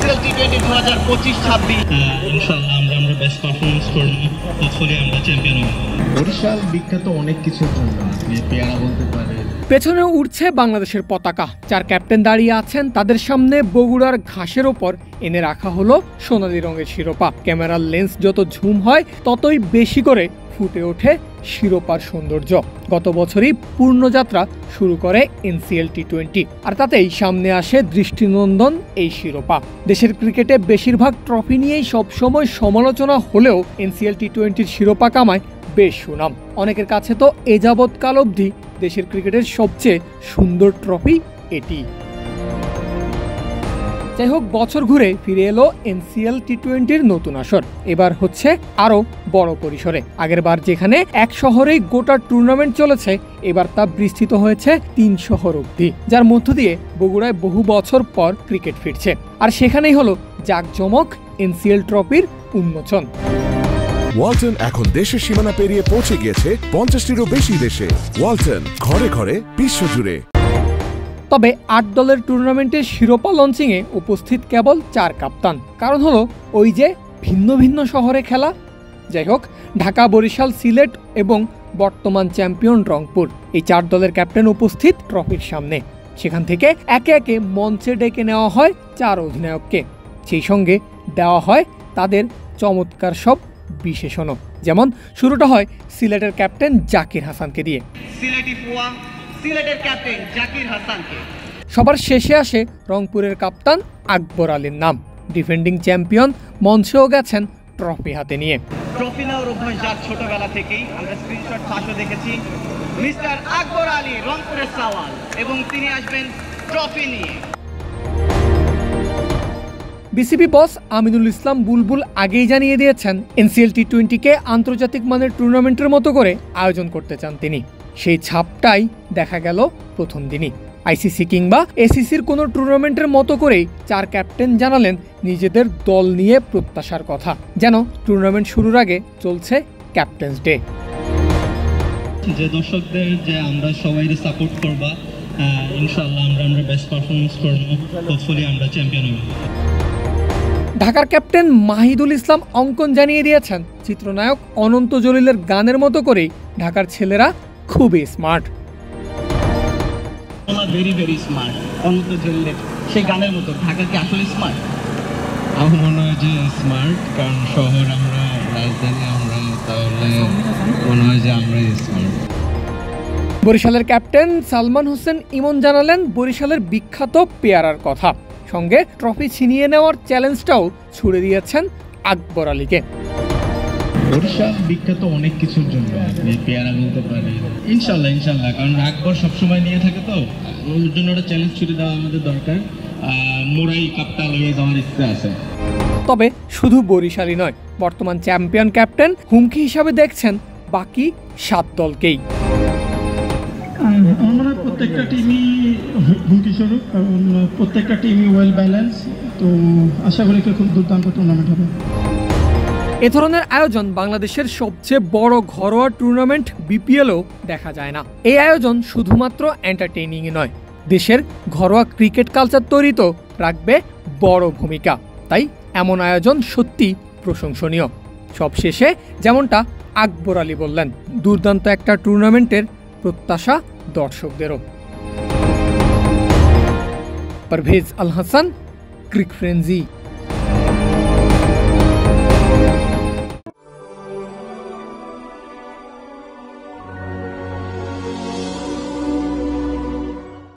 NCL T20 2025-26 ইনশাআল্লাহ আমরা best performance করব, হোপফুলি আমরা চ্যাম্পিয়ন হব। বরিশাল বিখ্যাত অনেক কিছুর জন্য, আপনি পেয়ারা বলতে পারেন। পেছনে উঠছে বাংলাদেশের পতাকা, যার ক্যাপ্টেন দাঁড়িয়ে আছেন, তাদের সামনে বগুড়ার ঘাসের ওপর এনে রাখা হলো সোনালী রঙের শিরোপা। ক্যামেরার লেন্স যত ঝুম হয় ততই বেশি করে ফুটে ওঠে শিরোপার সৌন্দর্য। গত বছরই পূর্ণযাত্রা শুরু করে NCL T20, আর তাতেই সামনে আসে দৃষ্টিনন্দন এই শিরোপা। দেশের ক্রিকেটে বেশিরভাগ ট্রফি নিয়েই সবসময় সমালোচনা হলেও NCL T20-র শিরোপা কামায় বেশ সুনাম। অনেকের কাছে তো এ যাবৎকাল অবধি দেশের ক্রিকেটের সবচেয়ে সুন্দর ট্রফি এটি। যাই হোক, বছর ঘুরে ফিরে এলো NCL T20-র নতুন আসর। এবার হচ্ছে আরো বড় পরিসরে। আগের বার যেখানে এক শহরেই গোটা টুর্নামেন্ট চলেছে, এবার তা বিস্তৃত হয়েছে 3 শহর অবধি, যার মধ্য দিয়ে বগুড়ায় বহু বছর পর ক্রিকেট ফিরছে। আর সেখানেই হলো জাঁকজমক NCL ট্রফির উন্মোচন। ওয়ালটন এখন দেশের সীমানা পেরিয়ে পৌঁছে গিয়েছে 50টিরও বেশি দেশে। ওয়ালটন, ঘরে ঘরে বিশ্বজুড়ে। তবে 8 দলের টুর্নামেন্টের শিরোপা লঞ্চিংয়ে উপস্থিত কেবল 4 কাপ্তান। কারণ হলো ওই যে ভিন্ন ভিন্ন শহরে খেলা। যাই হোক, ঢাকা, বরিশাল, সিলেট এবং বর্তমান চ্যাম্পিয়ন রংপুর, এই 4 দলের ক্যাপ্টেন উপস্থিত ট্রফির সামনে। সেখান থেকে একে একে মঞ্চে ডেকে নেওয়া হয় 4 অধিনায়ককে। সেই সঙ্গে দেওয়া হয় তাদের চমৎকার সব বিশেষণও। যেমন শুরুটা হয় সিলেটের ক্যাপ্টেন জাকির হাসানকে দিয়ে। সিলেটের ক্যাপ্টেন জাকির হাসানকে। সবার শেষে আসে রংপুরের কাপ্তান আকবর আলীর নাম। ডিফেন্ডিং চ্যাম্পিয়ন মঞ্চেও গেছেন ট্রফি হাতে নিয়ে। ট্রফি নেওয়ার অভ্যাস যার ছোটবেলা থেকেই, আমরা স্ক্রিনশট ফাঁসও দেখেছি। মিস্টার আকবর আলী রংপুরের সাওয়াল, এবং তিনি আসবেন ট্রফি নিয়ে। বিসিবি বস আমিনুল ইসলাম বুলবুল আগেই জানিয়ে দিয়েছেন NCL T20-কে আন্তর্জাতিক মানের টুর্নামেন্টের মতো করে আয়োজন করতে চান তিনি। সেই ছাপটাই দেখা গেল প্রথম দিনই। ICC কিংবা ACC-র কোনো টুর্নামেন্টের মতো করেই 4 ক্যাপ্টেন জানালেন নিজেদের দল নিয়ে প্রত্যাশার কথা, যেন টুর্নামেন্ট শুরুর আগে চলছে ক্যাপ্টেন্স ডে। যে দর্শকদের যে আমরা সবাই সাপোর্ট করবা, ইনশাআল্লাহ আমরা বেস্ট পারফরমেন্স করব, হোপফুলি আমরা চ্যাম্পিয়ন হব। ঢাকার ক্যাপ্টেন মাহিদুল ইসলাম অঙ্কন জানিয়ে দিয়েছেন চিত্রনায়ক অনন্ত জলিলের গানের মতো করেই ঢাকার ছেলেরা খুবই smart. Very very smart. Ananta জলিলের সেই গানের মতো ঢাকা কি আসলে স্মার্ট? আমার মনে হয় যে স্মার্ট, কারণ শহর আমরা, রাজধানী আমরা, তাহলে মনে হয় যে আমরাই স্মার্ট। বরিশালের ক্যাপ্টেন সালমান হোসেন ইমন জানালেন বরিশালের বিখ্যাত পেয়ারার কথা, সঙ্গে ট্রফি ছিনিয়ে নেওয়ার চ্যালেঞ্জটাও ছুড়ে দিয়েছেন আকবর আলীকে। বরিশাল বিখ্যাত অনেক কিছুর জন্য, আপনি পেয়ারা বলতে পারেন। ইনশাল্লাহ, কারণ আকবর সবসময় নিয়ে থাকে, তো ওর জন্য একটা চ্যালেঞ্জ ছুটে দেওয়া আমাদের দরকার। মোরাই কাপটা লইয়ে যাওয়ার ইচ্ছা আছে। তবে শুধু বরিশালই নয়, বর্তমান চ্যাম্পিয়ন ক্যাপ্টেন হুমকি হিসাবে দেখছেন বাকি 7 দলকেই। আমার মনে হয় প্রত্যেকটা টিমই হুমকি স্বরূপ, কারণ প্রত্যেকটা টিমই ওয়েল ব্যালেন্স। তো আশা করি খুব দুর্দান্ত টুর্নামেন্ট হবে। এ ধরনের আয়োজন বাংলাদেশের সবচেয়ে বড় ঘরোয়া টুর্নামেন্ট BPL-ও দেখা যায় না। এই আয়োজন শুধুমাত্র এন্টারটেইনিংই নয়, দেশের ঘরোয়া ক্রিকেট কালচার তৈরিতেও রাখবে বড় ভূমিকা। তাই এমন আয়োজন সত্যি প্রশংসনীয়। সবশেষে যেমনটা আকবর আলী বললেন, দুর্দান্ত একটা টুর্নামেন্টের প্রত্যাশা দর্শকদেরও। পারভেজ আল হাসান, ক্রিক ফ্রেন্জি।